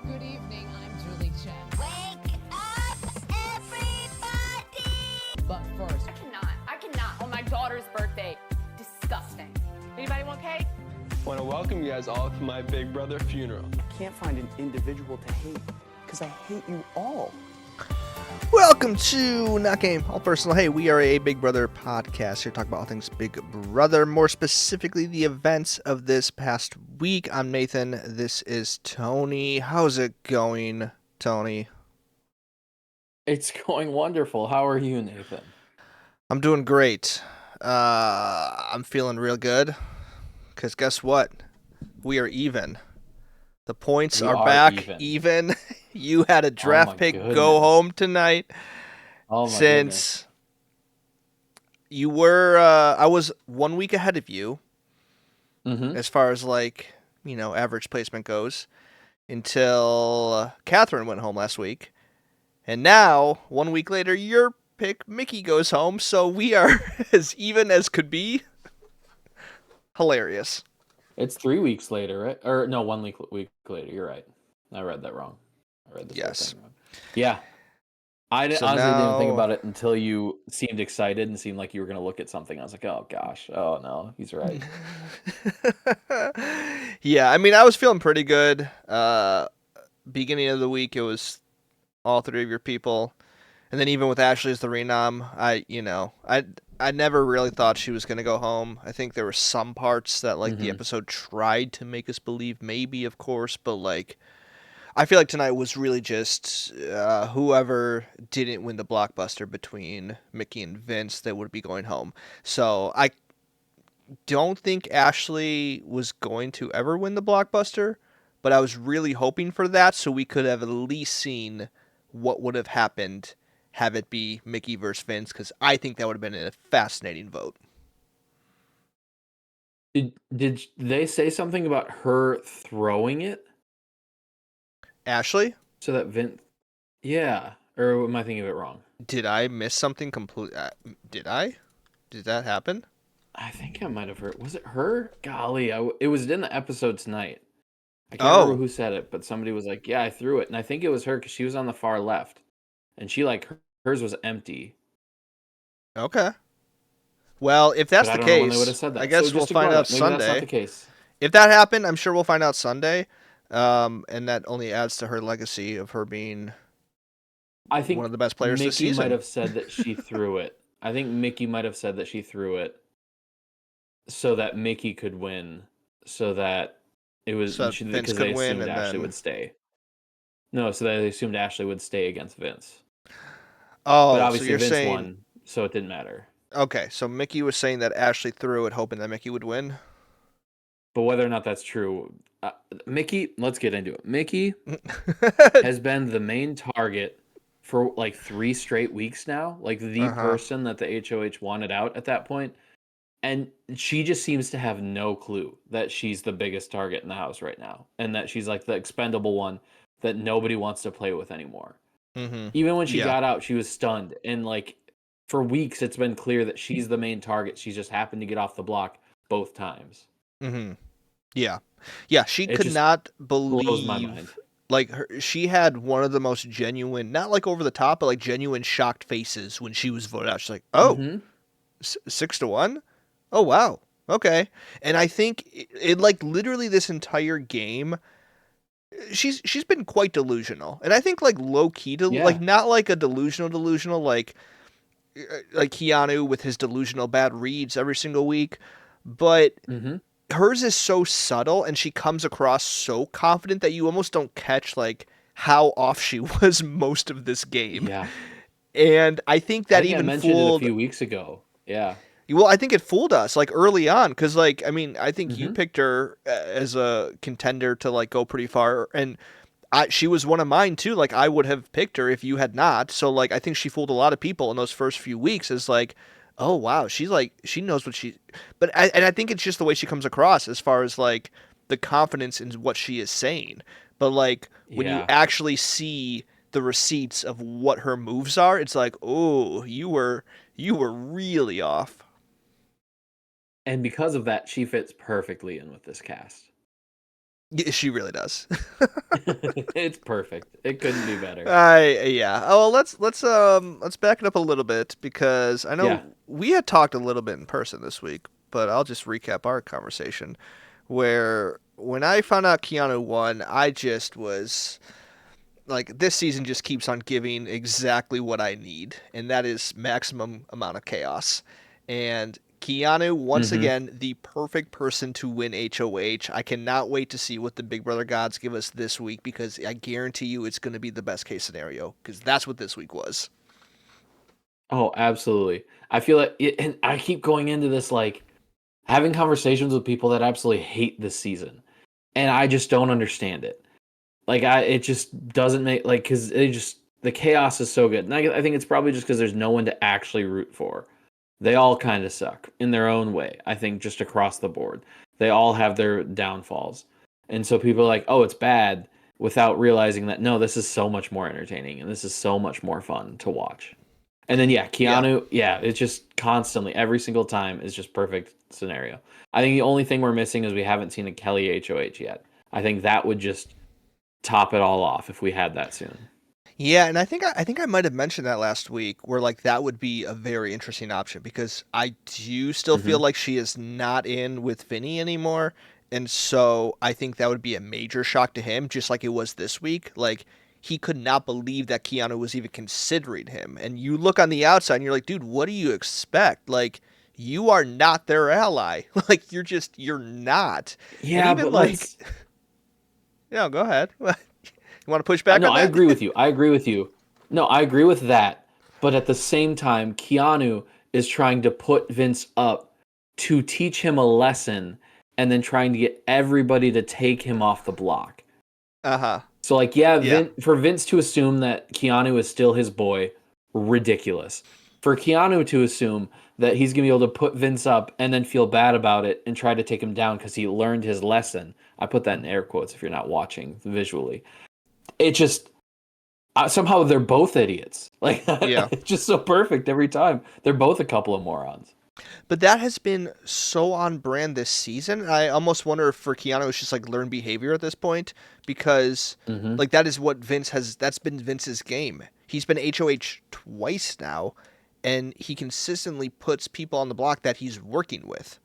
Good evening, I'm Julie Chen. Wake up, everybody! But first, I cannot. On my daughter's birthday. Disgusting. Anybody want cake? I want to welcome you guys all to my big brother funeral. Can't find an individual to hate because I hate you all. Welcome to Not Game, All Personal. Hey, we are a Big Brother podcast here, talk about all things Big Brother, more specifically the events of this past week. I'm Nathan. This is Tony. How's it going, Tony? It's going wonderful. How are you, Nathan? I'm doing great. I'm feeling real good because guess what? We are even. The points are back even. You had a draft pick go home tonight. Oh my since goodness. You were, I was 1 week ahead of you as far as average placement goes until Catherine went home last week. And now, 1 week later, your pick, Mickey, goes home. So we are as even as could be. Hilarious. It's 3 weeks later, right? Or no, 1 week later. You're right. I read that wrong. I read this whole thing wrong. Yeah. I honestly didn't think about it until you seemed excited and seemed like you were going to look at something. I was like, oh, gosh. Oh, no. He's right. Yeah, I mean, I was feeling pretty good. Beginning of the week, it was all three of your people. And then even with Ashley as the renom, I never really thought she was going to go home. I think there were some parts that, the episode tried to make us believe maybe, of course, but, I feel like tonight was really just whoever didn't win the blockbuster between Mickey and Vince that would be going home. So I don't think Ashley was going to ever win the blockbuster, but I was really hoping for that so we could have at least seen what would have happened have it be Mickey versus Vince, because I think that would have been a fascinating vote. Did they say something about her throwing it? Ashley? So that Vince... Yeah. Or am I thinking of it wrong? Did I miss something completely? Did I? Did that happen? I think I might have heard... Was it her? Golly, it was in the episode tonight. I can't remember who said it, but somebody was like, yeah, I threw it. And I think it was her because she was on the far left. And she, hers was empty. Okay. Well, if that's the case, I guess we'll find out Sunday. That's not the case. If that happened, I'm sure we'll find out Sunday. And that only adds to her legacy of her being one of the best players this season. Mickey might have said that she threw it. I think Mickey might have said that she threw it so that Mickey could win, so that it was because they assumed Ashley would stay. No, so they assumed Ashley would stay against Vince. Oh, but obviously so you're Vince saying... won, so it didn't matter. Okay, so Mickey was saying that Ashley threw it, hoping that Mickey would win. But whether or not that's true, Mickey, let's get into it. Mickey has been the main target for 3 straight weeks now, the person that the HOH wanted out at that point. And she just seems to have no clue that she's the biggest target in the house right now. And that she's the expendable one that nobody wants to play with anymore. Even when she got out, she was stunned. And for weeks, it's been clear that she's the main target. She's just happened to get off the block both times. Yeah. She could not believe... blows my mind. She had one of the most genuine, not over the top, but genuine shocked faces when she was voted out. She's like, oh, 6-1? Oh, wow. Okay. And I think it literally this entire game, she's been quite delusional. And I think low key not a delusional like Keanu with his delusional bad reads every single week, but hers is so subtle and she comes across so confident that you almost don't catch how off she was most of this game. Yeah. And I think that I mentioned it a few weeks ago. Yeah. Well, I think it fooled us early on because I think you picked her as a contender to go pretty far, and she was one of mine too. I would have picked her if you had not. So I think she fooled a lot of people in those first few weeks. As oh wow, she's she knows what she. But I think it's just the way she comes across as far as the confidence in what she is saying. But when you actually see the receipts of what her moves are, it's oh, you were really off. And because of that, she fits perfectly in with this cast. Yeah, she really does. It's perfect. It couldn't be better. Yeah. Oh, well, let's back it up a little bit because I Yeah. know we had talked a little bit in person this week, but I'll just recap our conversation. Where when I found out Keanu won, I just was like, this season just keeps on giving exactly what I need, and that is maximum amount of chaos. And Keanu, once Mm-hmm. again, the perfect person to win HOH. I cannot wait to see what the Big Brother gods give us this week because I guarantee you it's going to be the best case scenario because that's what this week was. Oh, absolutely. I feel like, and I keep going into this like having conversations with people that absolutely hate this season, and I just don't understand it. Like, it just doesn't make like because it just the chaos is so good, and I think it's probably just because there's no one to actually root for. They all kind of suck in their own way. I think just across the board, they all have their downfalls, and so people are like, "Oh, it's bad," without realizing that no, this is so much more entertaining and this is so much more fun to watch. And then yeah, Yeah. Keanu, yeah, it's just constantly every single time is just perfect scenario. I think the only thing we're missing is we haven't seen a Kelly HOH yet. I think that would just top it all off if we had that soon. Yeah, and I think I might have mentioned that last week where like that would be a very interesting option because I do still feel Hmm. like she is not in with Vinny anymore. And so I think that would be a major shock to him, just like it was this week. Like he could not believe that Keanu was even considering him. And you look on the outside and you're like, dude, what do you expect? Like you are not their ally. Like you're not. And Yeah, even but like, let's. yeah, go ahead. You want to push back No, on I that? agree with you. I agree with you. No, I agree with that. But at the same time, Keanu is trying to put Vince up to teach him a lesson and then trying to get everybody to take him off the block. Uh-huh. So, like, yeah, Yeah. For Vince to assume that Keanu is still his boy, ridiculous. For Keanu to assume that he's going to be able to put Vince up and then feel bad about it and try to take him down because he learned his lesson. I put that in air quotes if you're not watching visually. It just somehow they're both idiots. Like Yeah. it's just so perfect every time. They're both a couple of morons. But that has been so on brand this season. I almost wonder if for Keanu it's just like learned behavior at this point because Hmm. like that is what Vince has that's been Vince's game. He's been HOH twice now and he consistently puts people on the block that he's working with.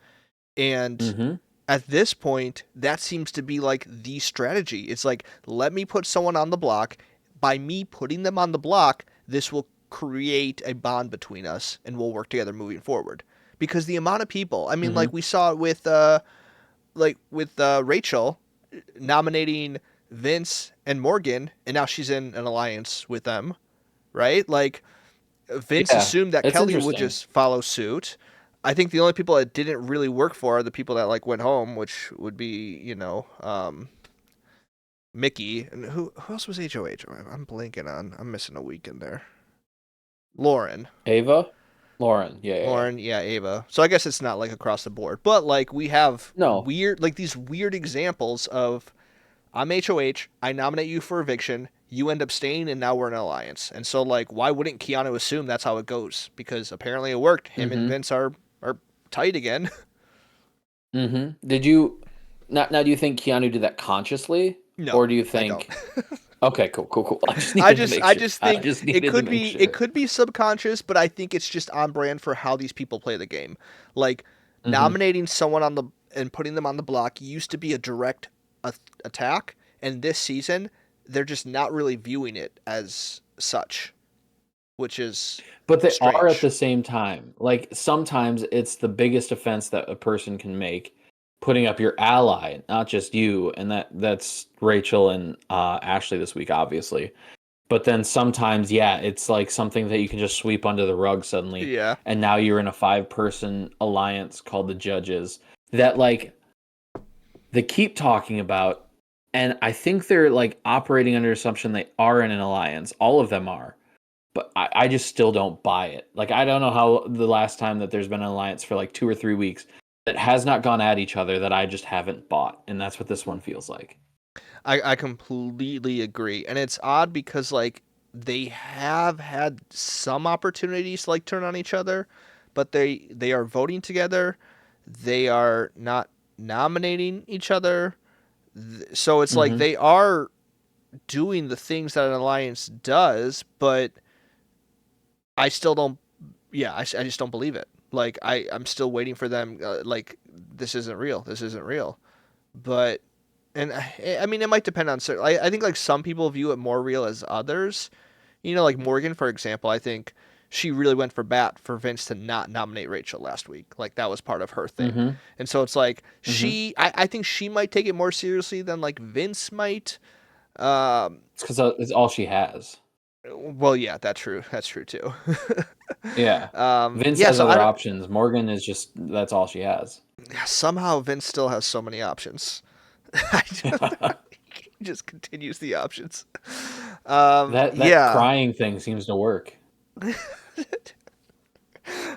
And Hmm. at this point, that seems to be like the strategy. It's like, let me put someone on the block. By me putting them on the block, this will create a bond between us and we'll work together moving forward. Because the amount of people, I mean, Hmm. like we saw it with Rachel nominating Vince and Morgan, and now she's in an alliance with them, right? Like Vince Yeah, assumed that it's Kelly would interesting. just follow suit. I think the only people that didn't really work for are the people that like went home, which would be, Mickey and who else was HOH? I'm blanking on. I'm missing a week in there. Lauren. Ava, Lauren. Yeah, yeah, yeah. Lauren, yeah, Ava. So I guess it's not like across the board, but like we have No. these weird examples of I'm HOH, I nominate you for eviction, you end up staying, and now we're in an alliance. And so like, why wouldn't Keanu assume that's how it goes? Because apparently it worked. Him and Hmm. Vince are tight again. Hmm. Did you now? Do you think Keanu did that consciously, No, or do you I don't. think? Okay, cool, cool, cool. I just I needed to just make I sure. just I think just it needed to could make be it sure. could be subconscious, but I think it's just on brand for how these people play the game. Like Hmm. nominating someone on the and putting them on the block used to be a direct attack, and this season they're just not really viewing it as such, which is But they are at strange. the same time. Like sometimes it's the biggest offense that a person can make, putting up your ally, not just you. And that's Rachel and Ashley this week, obviously. But then sometimes, yeah, it's like something that you can just sweep under the rug suddenly, Yeah. and now you're in a 5-person alliance called the Judges that like they keep talking about, and I think they're like operating under assumption they are in an alliance. All of them are, but I just still don't buy it. Like I don't know how the last time that there's been an alliance for like 2 or 3 weeks that has not gone at each other that I just haven't bought, and that's what this one feels like. I completely agree. And it's odd because like they have had some opportunities to like turn on each other, but they are voting together. They are not nominating each other. So it's like they are doing the things that an alliance does, but I still don't. Yeah, I just don't believe it. Like I'm still waiting for them. Like this isn't real. This isn't real. But and I mean, it might depend on certain. I think like some people view it more real as others. You know, like Morgan, for example. I think she really went for bat for Vince to not nominate Rachel last week. Like that was part of her thing. And so it's like I think she might take it more seriously than like Vince might. It's because it's all she has. Well, yeah, that's true. That's true too. Yeah. Vince yeah, has so other options. Morgan is just that's all she has. somehow Vince still has so many options. He just continues the options. That crying thing seems to work.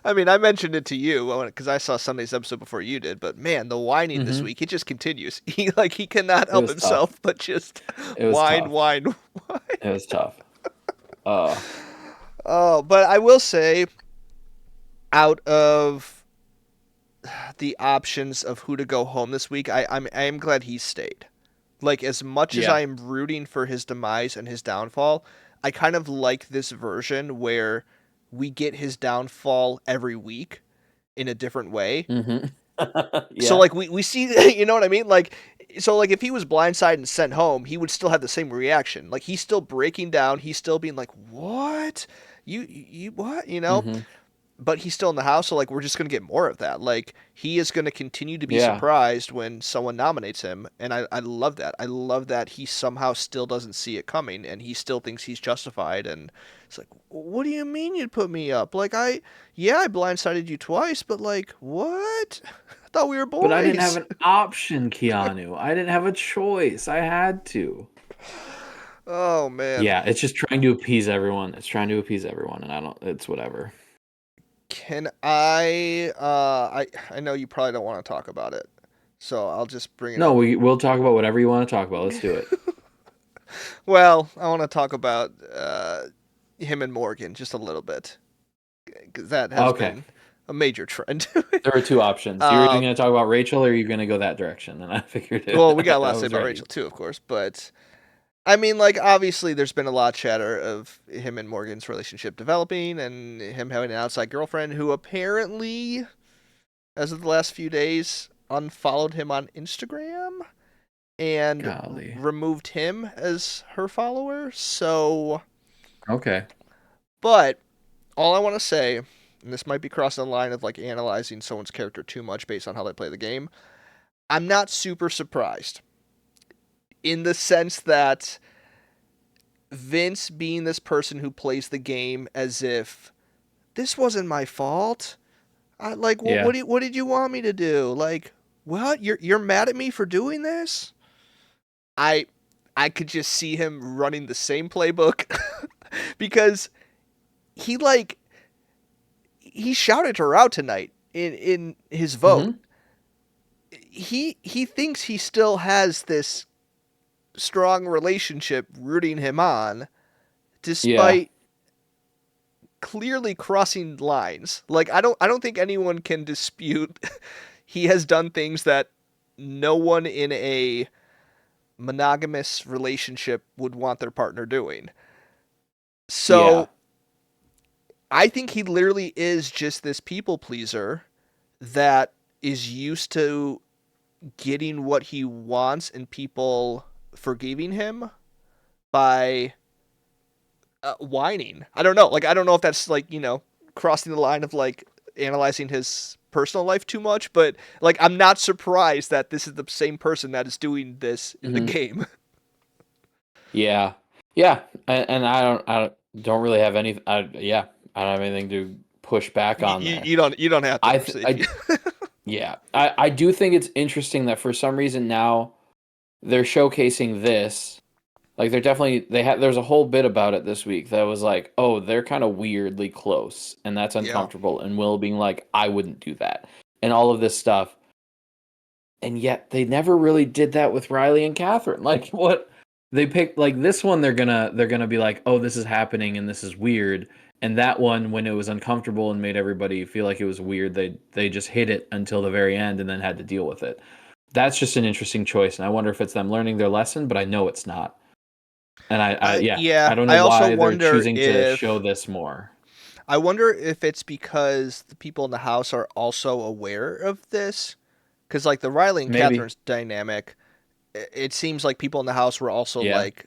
I mean, I mentioned it to you because I saw Sunday's episode before you did, but man, the whining this week, it just continues. He cannot help himself tough. but just whine, tough. whine. It was tough. Oh, but I will say, out of the options of who to go home this week, I am glad he stayed. Like, as much as I am rooting for his demise and his downfall, I kind of like this version where we get his downfall every week in a different way. So, like, we see, you know what I mean? Like, so, like, if he was blindsided and sent home, he would still have the same reaction. Like, he's still breaking down. He's still being like, what? You what? You know? But he's still in the house, so like we're just gonna get more of that. Like he is gonna continue to be surprised when someone nominates him, and I love that. I love that he somehow still doesn't see it coming, and he still thinks he's justified. And it's like, what do you mean you'd put me up? Like I blindsided you twice, but like what? I thought we were boys. But I didn't have an option, Keanu. I didn't have a choice. I had to. Oh man. Yeah, it's just trying to appease everyone. It's trying to appease everyone, and it's whatever. Can I know you probably don't want to talk about it, so I'll just bring it up. No, we'll talk about whatever you want to talk about. Let's do it. Well, I want to talk about him and Morgan just a little bit, because that has been a major trend. There were two options. You were either going to talk about Rachel or you're going to go that direction, and I figured it. Well, we got a lot to say about Rachel too, of course, but I mean, like, obviously there's been a lot of chatter of him and Morgan's relationship developing and him having an outside girlfriend who apparently, as of the last few days, unfollowed him on Instagram and removed him as her follower. So, but all I want to say, and this might be crossing the line of like analyzing someone's character too much based on how they play the game, I'm not super surprised. In the sense that Vince being this person who plays the game as if this wasn't my fault. What did you want me to do? Like, what? You're mad at me for doing this? I could just see him running the same playbook because he shouted her out tonight in his vote. He thinks he still has this strong relationship rooting him on despite clearly crossing lines. Like I don't think anyone can dispute he has done things that no one in a monogamous relationship would want their partner doing. So I think he literally is just this people pleaser that is used to getting what he wants and people forgiving him by whining. I don't know. Like, I don't know if that's like, you know, crossing the line of like analyzing his personal life too much, but like, I'm not surprised that this is the same person that is doing this in the game. Yeah. And I don't really have any. I don't have anything to push back on that. You don't have to. I do think it's interesting that for some reason now they're showcasing this. Like there's a whole bit about it this week that was like, oh, they're kind of weirdly close, and that's uncomfortable. And Will being like, I wouldn't do that, and all of this stuff. And yet they never really did that with Riley and Catherine. Like what they picked, like this one, they're gonna be like, oh, this is happening and this is weird. And that one, when it was uncomfortable and made everybody feel like it was weird, they just hid it until the very end and then had to deal with it. That's just an interesting choice, and I wonder if it's them learning their lesson, but I know it's not. And I Yeah, don't I know also why they're wonder choosing to if show this more. I wonder if it's because the people in the house are also aware of this, because like the Riley and Maybe. Catherine's dynamic, it seems like people in the house were also Yeah. like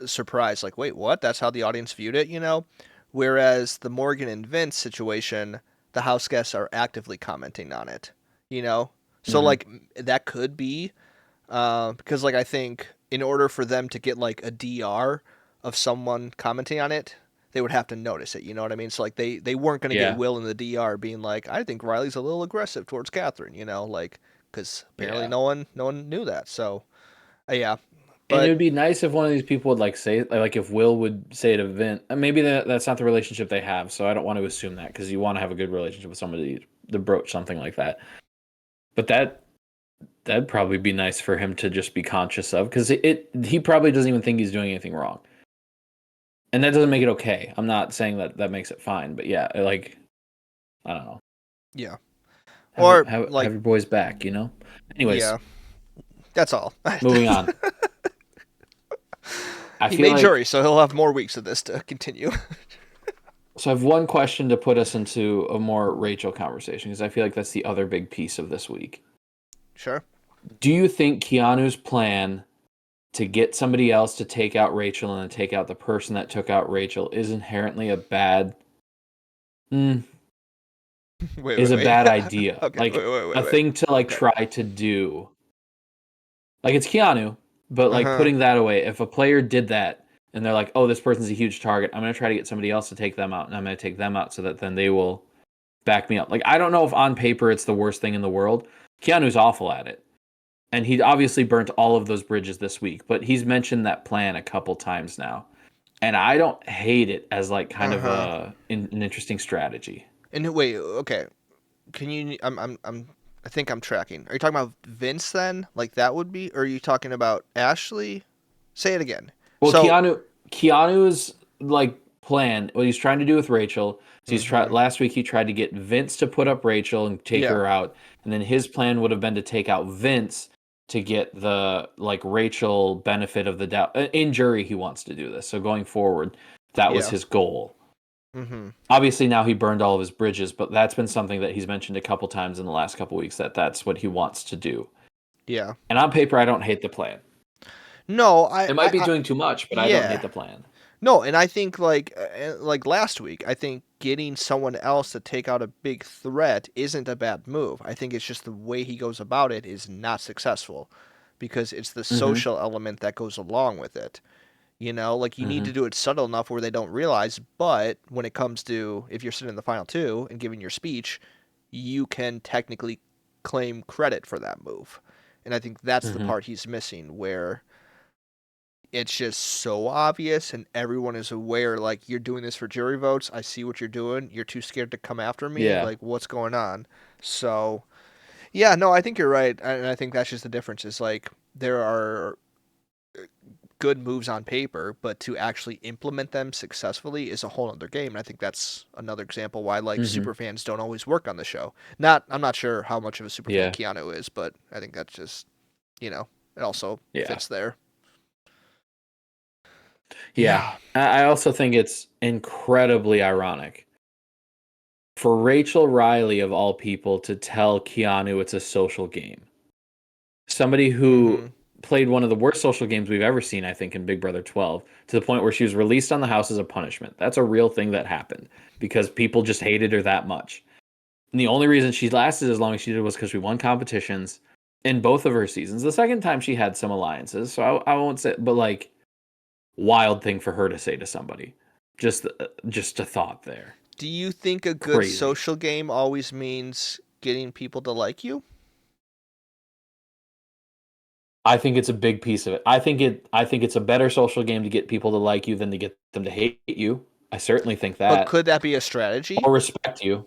surprised, like, wait, what? That's how the audience viewed it, you know? Whereas the Morgan and Vince situation, the house guests are actively commenting on it, you know? So Hmm. like that could be because like I think in order for them to get like a DR of someone commenting on it, they would have to notice it. You know what I mean? So like they weren't going to get Yeah. Will in the DR being like, I think Riley's a little aggressive towards Catherine. You know, like because apparently Yeah. no one knew that. So yeah, And it but would be nice if one of these people would like say, like if Will would say to Vince, maybe that's not the relationship they have, so I don't want to assume that because you want to have a good relationship with somebody to broach something like that. But that'd probably be nice for him to just be conscious of because he probably doesn't even think he's doing anything wrong, and that doesn't make it okay. I'm not saying that makes it fine, but yeah, like I don't know, yeah, have or have like your boys back, you know. Anyways, yeah, that's all. moving on. I He feel made like jury, so he'll have more weeks of this to continue. so. I have one question to put us into a more Rachel conversation because I feel like that's the other big piece of this week. Sure. Do you think Keanu's plan to get somebody else to take out Rachel and then take out the person that took out Rachel is inherently a bad mm, is a Wait. bad idea. Okay. Like a Wait. thing to like Okay. try to do. Like it's Keanu, but Uh like huh. putting that away, if a player did that and they're like, "Oh, this person's a huge target. I'm going to try to get somebody else to take them out and I'm going to take them out so that then they will back me up." Like I don't know if on paper it's the worst thing in the world. Keanu's awful at it. And he obviously burnt all of those bridges this week, but he's mentioned that plan a couple times now. And I don't hate it as like kind Uh of huh. an interesting strategy. And wait, okay. Can you? I think I'm tracking. Are you talking about Vince then? Like that would be, or are you talking about Ashley? Say it again. Well, So. Keanu's like plan, what he's trying to do with Rachel. So he's tried Mm-hmm. last week. He tried to get Vince to put up Rachel and take Yeah. her out, and then his plan would have been to take out Vince to get the like Rachel benefit of the doubt. In jury, he wants to do this. So going forward, that was Yeah. his goal. Mm-hmm. Obviously now he burned all of his bridges, but that's been something that he's mentioned a couple times in the last couple weeks that that's what he wants to do. Yeah. And on paper, I don't hate the plan. No, It might be doing too much, but I don't hate yeah. the plan. No, and I think like last week, I think getting someone else to take out a big threat isn't a bad move. I think it's just the way he goes about it is not successful because it's the Mm-hmm. social element that goes along with it. You know, like you need Mm-hmm. to do it subtle enough where they don't realize, but when it comes to if you're sitting in the final two and giving your speech, you can technically claim credit for that move. And I think that's the Mm-hmm. part he's missing where it's just so obvious and everyone is aware like you're doing this for jury votes. I see what you're doing. You're too scared to come after me. Yeah. Like what's going on? So, yeah, no, I think you're right. And I think that's just the difference is like there are good moves on paper, but to actually implement them successfully is a whole other game. And I think that's another example why like Mm-hmm. super fans don't always work on the show. I'm not sure how much of a super fan Yeah. Keanu is, but I think that's just it also Yeah. fits there. Yeah. Yeah. I also think it's incredibly ironic for Rachel Riley, of all people, to tell Keanu it's a social game. Somebody who Mm-hmm. played one of the worst social games we've ever seen, I think, in Big Brother 12, to the point where she was released on the house as a punishment. That's a real thing that happened because people just hated her that much. And the only reason she lasted as long as she did was because we won competitions in both of her seasons. The second time she had some alliances, so I won't say, but like, wild thing for her to say to somebody. Just a thought there. Do you think a good Crazy. social game always means getting people to like you? I think it's a big piece of it. I think it's a better social game to get people to like you than to get them to hate you. I certainly think But that. could that be a strategy? Or respect you.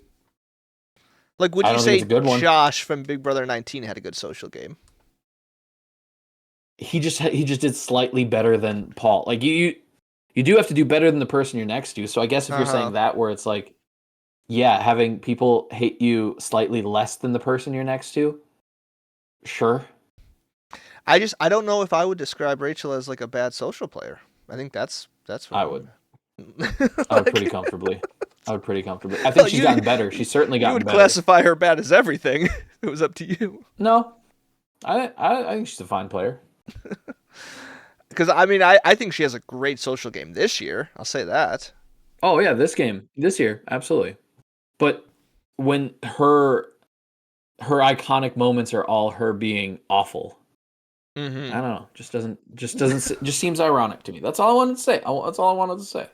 Like, would I you don't think it's say a good one. Josh from Big Brother 19 had a good social game? He just did slightly better than Paul. Like you do have to do better than the person you're next to. So I guess if Uh you're huh. saying that where it's like, yeah, having people hate you slightly less than the person you're next to, sure. I don't know if I would describe Rachel as like a bad social player. I think that's I wrong. would. I would pretty comfortably. I think she's gotten better. She's certainly You gotten would better. classify her bad as everything. It was up to you. No, I think she's a fine player. Because I think she has a great social game this year. I'll say that. Oh yeah, this year, absolutely. But when her iconic moments are all her being awful. Mm-hmm. I don't know. Just seems ironic to me. That's all I wanted to say. That's all I wanted to say.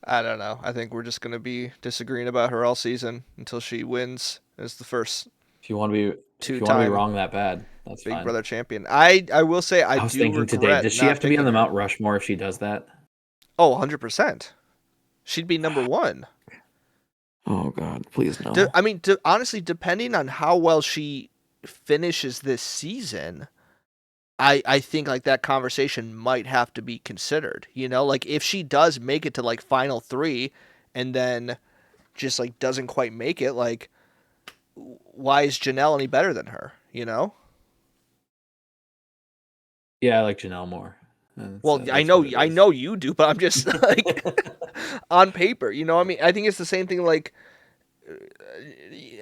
I don't know. I think we're just gonna be disagreeing about her all season until she wins as the first If you want to be two-time wrong that bad, that's Big fine. Brother champion. I will say I was do thinking today, regret does she not have to be on the picking her. Mount Rushmore if she does that? Oh, 100%. She'd be number one. Oh God, please no. Honestly, depending on how well she finishes this season, I think like that conversation might have to be considered. You know, like if she does make it to like final three, and then just like doesn't quite make it, like why is Janelle any better than her? You know? Yeah, I like Janelle more. Well, I know you do, but I'm just like on paper. You know, I think it's the same thing. Like,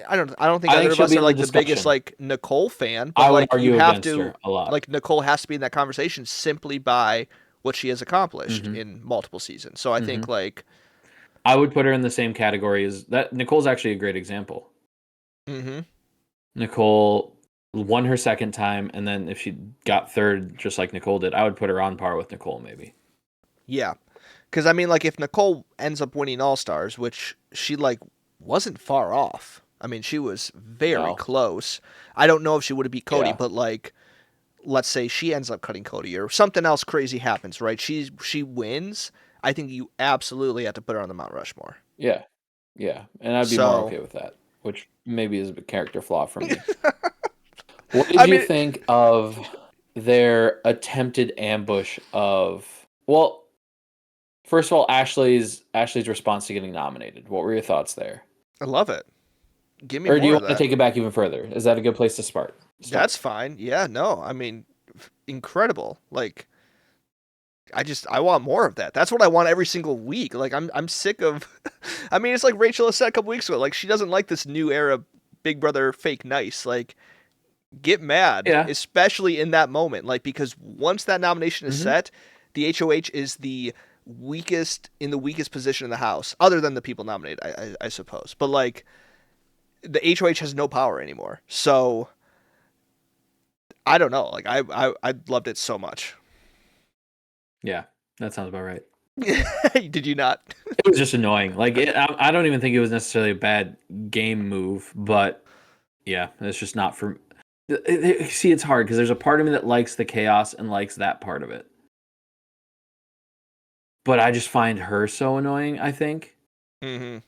I don't think I either think of she'll us be are in like the the biggest discussion. like Nicole fan, I but would like you argue have against to her a lot. like Nicole has to be in that conversation simply by what she has accomplished Mhm. in multiple seasons. So I think like, I would put her in the same category as that. Nicole's actually a great example. mm-hmm. Nicole won her second time, and then if she got third, just like Nicole did, I would put her on par with Nicole, maybe. Yeah, because like if Nicole ends up winning All Stars, which she like wasn't far off. I mean, she was very No. close. I don't know if she would have beat Cody, Yeah. but like, let's say she ends up cutting Cody or something else crazy happens, right? She wins. I think you absolutely have to put her on the Mount Rushmore. Yeah. Yeah. And I'd be more So okay with that, which maybe is a character flaw for me. What did I you mean, think of their attempted ambush of, well, first of all, Ashley's response to getting nominated? What were your thoughts there? I love it. Give me Or do you more of want to that. take it back even further? Is that a good place to start? That's fine. Yeah, no. I mean, incredible. Like I want more of that. That's what I want every single week. Like I'm sick of I mean, it's like Rachel has said a couple weeks ago, like she doesn't like this new era Big Brother fake nice. Like get mad, Yeah. especially in that moment. Like because once that nomination is Mhm. set, the HOH is the weakest position in the house, other than the people nominated, I suppose. But like the HOH has no power anymore. So I don't know. Like I loved it so much. Yeah, that sounds about right. Did you not? It was just annoying. Like, I don't even think it was necessarily a bad game move, but yeah, it's just not for. See, it's hard because there's a part of me that likes the chaos and likes that part of it, but I just find her so annoying. I think, Mm-hmm.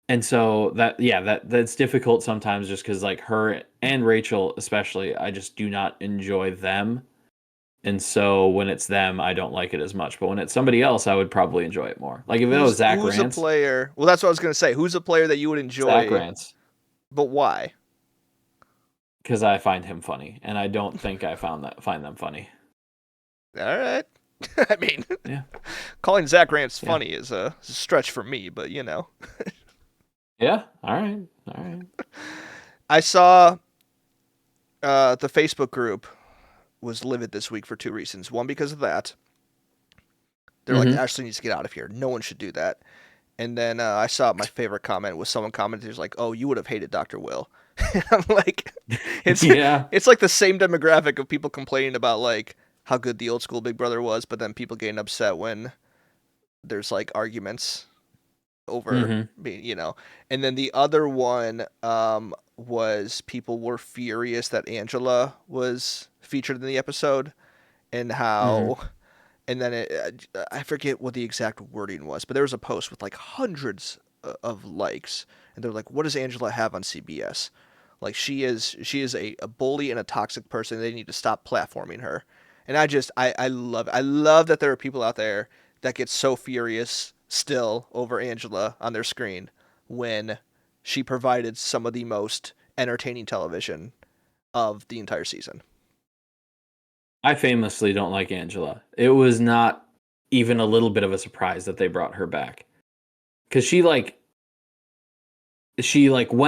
and so that's difficult sometimes, just because like her and Rachel especially, I just do not enjoy them. And so when it's them, I don't like it as much. But when it's somebody else, I would probably enjoy it more. Like if it was Zach Who's a Rance, player? Well, that's what I was gonna say. Who's a player that you would Zach enjoy? Rance, But why? because I find him funny, and I don't think I find them funny. All right. I mean, Yeah. calling Zach Rance Yeah. funny is a stretch for me, but you know. Yeah. All right. I saw the Facebook group was livid this week for two reasons. One, because of that. They're like, Ashley needs to get out of here. No one should do that. And then I saw my favorite comment was someone commented, was like, oh, you would have hated Dr. Will. I'm like, it's like the same demographic of people complaining about like how good the old school Big Brother was, but then people getting upset when there's like arguments over being, you know. And then the other one was people were furious that Angela was featured in the episode and how and then I forget what the exact wording was, but there was a post with like hundreds of likes, and they're like, what does Angela have on CBS? Like she is a bully and a toxic person. They need to stop platforming her. And I love that there are people out there that get so furious still over Angela on their screen when she provided some of the most entertaining television of the entire season. I famously don't like Angela. It was not even a little bit of a surprise that they brought her back. Because she went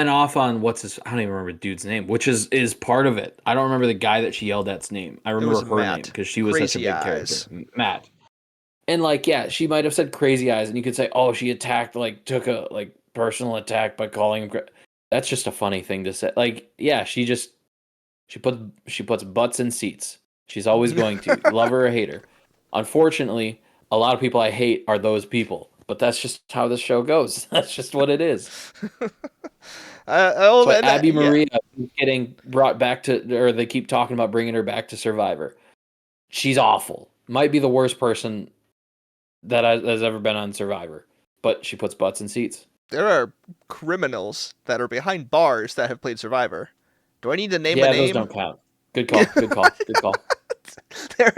off on I don't even remember the dude's name, which is part of it. I don't remember the guy that she yelled at's name. I remember her name because she was such a big character. Matt. And she might have said crazy eyes, and you could say, oh, she attacked, took a personal attack by calling him. That's just a funny thing to say. She puts butts in seats. She's always going to love her or hate her. Unfortunately, a lot of people I hate are those people. But that's just how the show goes. That's just what it is. Abby Maria is getting brought back or they keep talking about bringing her back to Survivor. She's awful. Might be the worst person that has ever been on Survivor. But she puts butts in seats. There are criminals that are behind bars that have played Survivor. Do I need to name a name? Yeah, those don't count. Good call. Good call.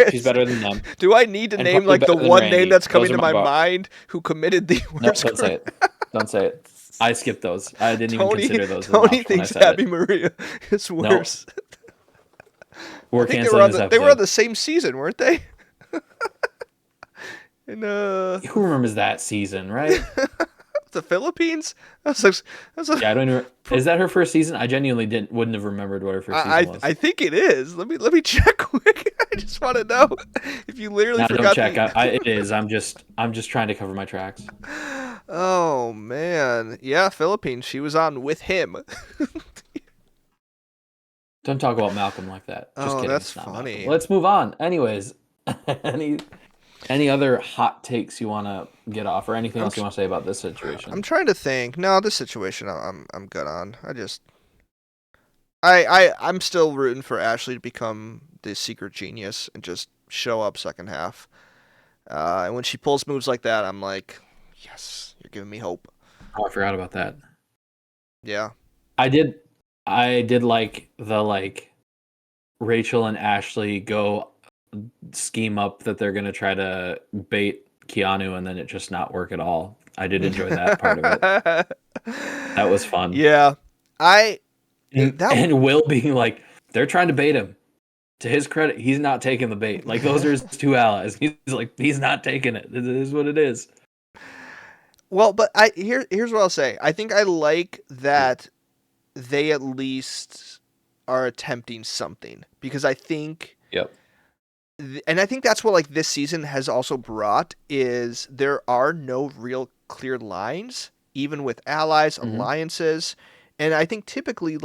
She's better than them. Do I need to name the one name that's coming to my mind who committed the worst crime? Don't say it. Don't say it. I skipped those. I didn't even consider those. Tony thinks Abby Maria is worse. We're canceling this episode. They were on the same season, weren't they? And, who remembers that season, right? The Philippines? I don't know. Is that her first season? I genuinely wouldn't have remembered what her first season was. I think it is. Let me check quick. I just want to know if you literally forgot. Don't check. It is. I'm just trying to cover my tracks. Oh man, yeah, Philippines. She was on with him. Don't talk about Malcolm like that. Just kidding. That's funny. Malcolm. Let's move on. Anyways, any other hot takes you want to get off, or anything else you want to say about this situation? I'm trying to think. No, this situation I'm good on. I'm still rooting for Ashley to become the secret genius and just show up second half. And when she pulls moves like that, I'm like, yes, you're giving me hope. Oh, I forgot about that. Yeah. I did like the Rachel and Ashley go scheme up that they're going to try to bait Keanu and then it just not work at all. I did enjoy that part of it. That was fun. Yeah. And Will being like, they're trying to bait him. To his credit, he's not taking the bait. Those are his two allies. He's like, he's not taking it. It is what it is. Well, but here's what I'll say. I think I like that they at least are attempting something because I think. Yep. And I think that's what this season has also brought is there are no real clear lines, even with allies, alliances. And I think typically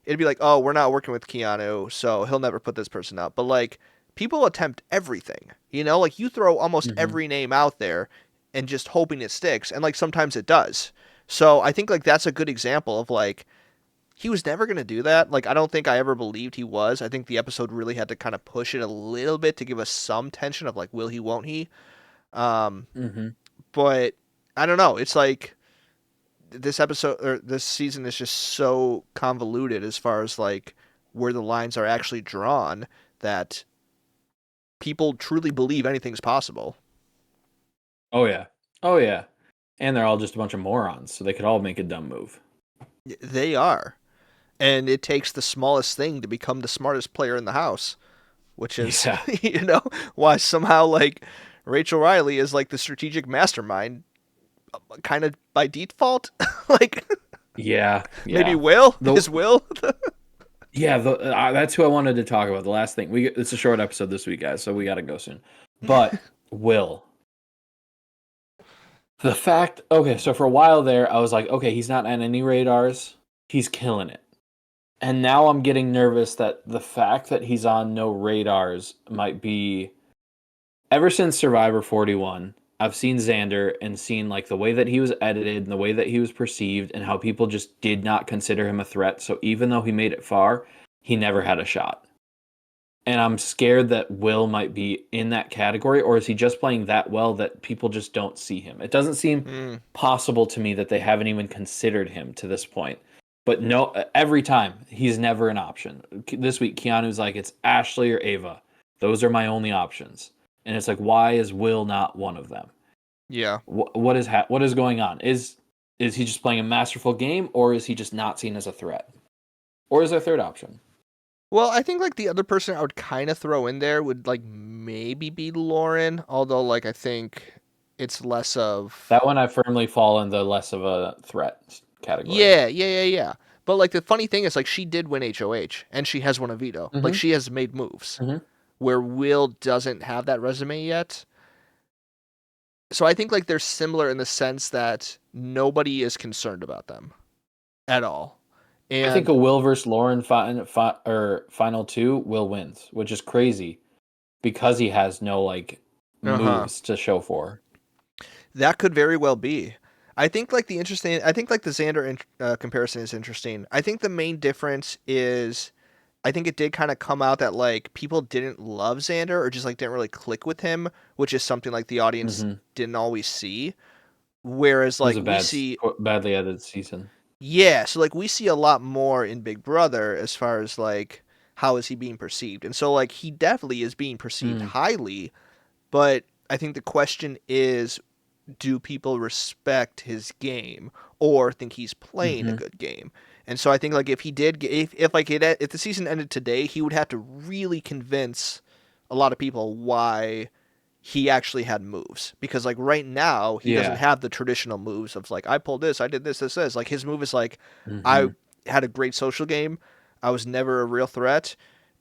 it'd be oh, we're not working with Keanu, so he'll never put this person up. But people attempt everything, you throw almost every name out there and just hoping it sticks. And sometimes it does. So I think that's a good example of he was never going to do that. I don't think I ever believed he was. I think the episode really had to kind of push it a little bit to give us some tension of will he, won't he? But I don't know. It's this episode or this season is just so convoluted as far as where the lines are actually drawn that people truly believe anything's possible. Oh yeah. And they're all just a bunch of morons, so they could all make a dumb move. They are. And it takes the smallest thing to become the smartest player in the house, which is, why somehow Rachel Riley is the strategic mastermind kind of by default. Yeah. Maybe Will? Is Will? Yeah, that's who I wanted to talk about. The last thing. It's a short episode this week, guys, so we got to go soon. But Will. The fact, okay, so for a while there, I was like, okay, he's not on any radars. He's killing it. And now I'm getting nervous that the fact that he's on no radars might be... Ever since Survivor 41, I've seen Xander and seen the way that he was edited and the way that he was perceived and how people just did not consider him a threat. So even though he made it far, he never had a shot. And I'm scared that Will might be in that category, or is he just playing that well that people just don't see him? It doesn't seem possible to me that they haven't even considered him to this point. But no, every time, he's never an option. This week, Keanu's it's Ashley or Ava. Those are my only options. And it's why is Will not one of them? Yeah. What is going on? Is he just playing a masterful game, or is he just not seen as a threat? Or is there a third option? Well, I think like the other person I would kind of throw in there would like maybe be Lauren, although like I think it's less of That one I firmly fall in the less of a threat category. yeah. But like the funny thing is like she did win HOH and she has won a veto. Like Mm-hmm. she has made moves Mm-hmm. where Will doesn't have that resume yet. So I think like they're similar in the sense that nobody is concerned about them at all. I think And a Will versus Lauren final two, Will wins, which is crazy because he has no like uh-huh. moves to show for. That could very well be. I think like the Xander comparison is interesting. I think the main difference is I think it did kind of come out that like people didn't love Xander or just like didn't really click with him, which is something like the audience Mm-hmm. didn't always see. Whereas It was like a we see badly edited season. yeah, so like we see a lot more in Big Brother as far as like how is he being perceived. And so like he definitely is being perceived Mm. highly, but I think the question is do people respect his game or think he's playing a Mm-hmm. good game? And so I think like if he did if the season ended today, he would have to really convince a lot of people why he actually had moves because like right now he doesn't Yeah. have the traditional moves of like I pulled this, I did this. Like his move is like I Mm-hmm. had a great social game, I was never a real threat,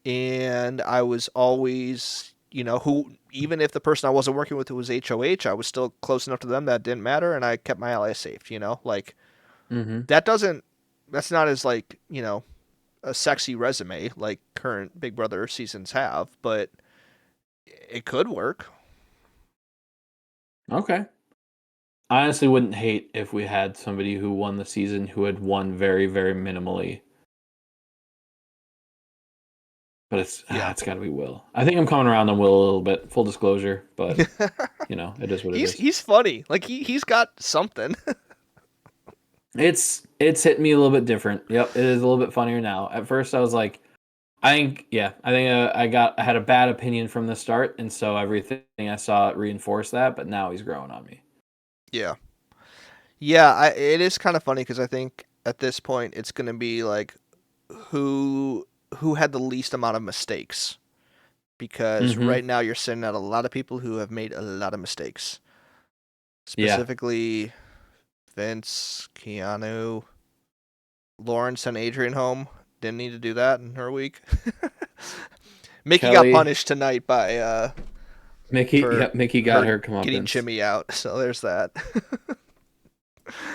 and I was always who even if the person I wasn't working with was HOH, I was still close enough to them that it didn't matter, and I kept my allies safe. Like Mm-hmm. that's not as like a sexy resume like current Big Brother seasons have, but it could work. Okay. I honestly wouldn't hate if we had somebody who won the season who had won very, very minimally. But Yeah. it's got to be Will. I think I'm coming around on Will a little bit. Full disclosure, but it is what it is. He's funny. Like he's got something. It's hit me a little bit different. Yep, it is a little bit funnier now. At first, I was like, I think I had a bad opinion from the start, and so everything I saw reinforced that. But now he's growing on me. Yeah. Yeah, it is kind of funny because I think at this point it's going to be like who had the least amount of mistakes because Mm-hmm. right now you're sitting at a lot of people who have made a lot of mistakes. Yeah. Specifically Vince, Keanu, Lauren sent Adrian home. Didn't need to do that in her week. Mickey Kelly, got punished tonight by Mickey. for Yep, Mickey got her getting comeuppance. Jimmy out. So there's that.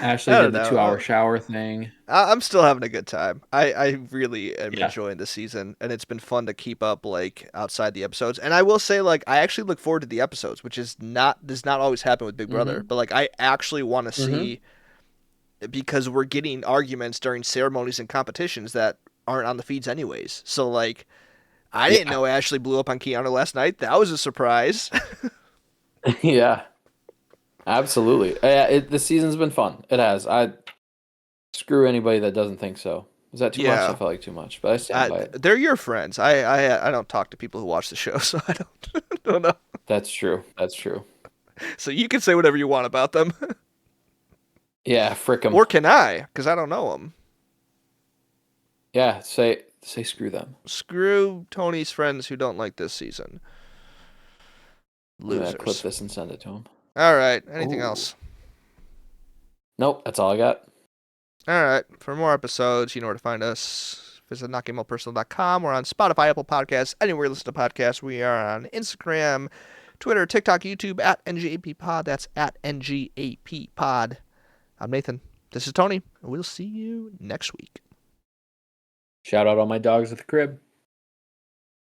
Ashley I did don't the know. 2-hour shower thing. I'm still having a good time. I really am Yeah. enjoying the season, and it's been fun to keep up like outside the episodes. And I will say, like, I actually look forward to the episodes, which does not always happen with Big Brother. Mm-hmm. But like, I actually want to Mm-hmm. see because we're getting arguments during ceremonies and competitions that aren't on the feeds anyways. So like, I didn't Yeah. know Ashley blew up on Keanu last night. That was a surprise. Yeah. Absolutely. The season's been fun. It has. I screw anybody that doesn't think so. Is that too much? I Yeah. felt like too much, but I stand by it. They're your friends. I don't talk to people who watch the show, so I don't know. That's true. That's true. So you can say whatever you want about them. Yeah, frick 'em. Or can I? Because I don't know them. Yeah, say screw them. Screw Tony's friends who don't like this season. I'm gonna Losers. clip this and send it to him. All right. Anything Ooh. else? Nope, that's all I got. All right. For more episodes, you know where to find us. Visit NotGameOldPersonal.com. We're on Spotify, Apple Podcasts, anywhere you listen to podcasts. We are on Instagram, Twitter, TikTok, YouTube, at NGAPPod. That's at NGAPPod. I'm Nathan. This is Tony, and we'll see you next week. Shout out all my dogs at the crib.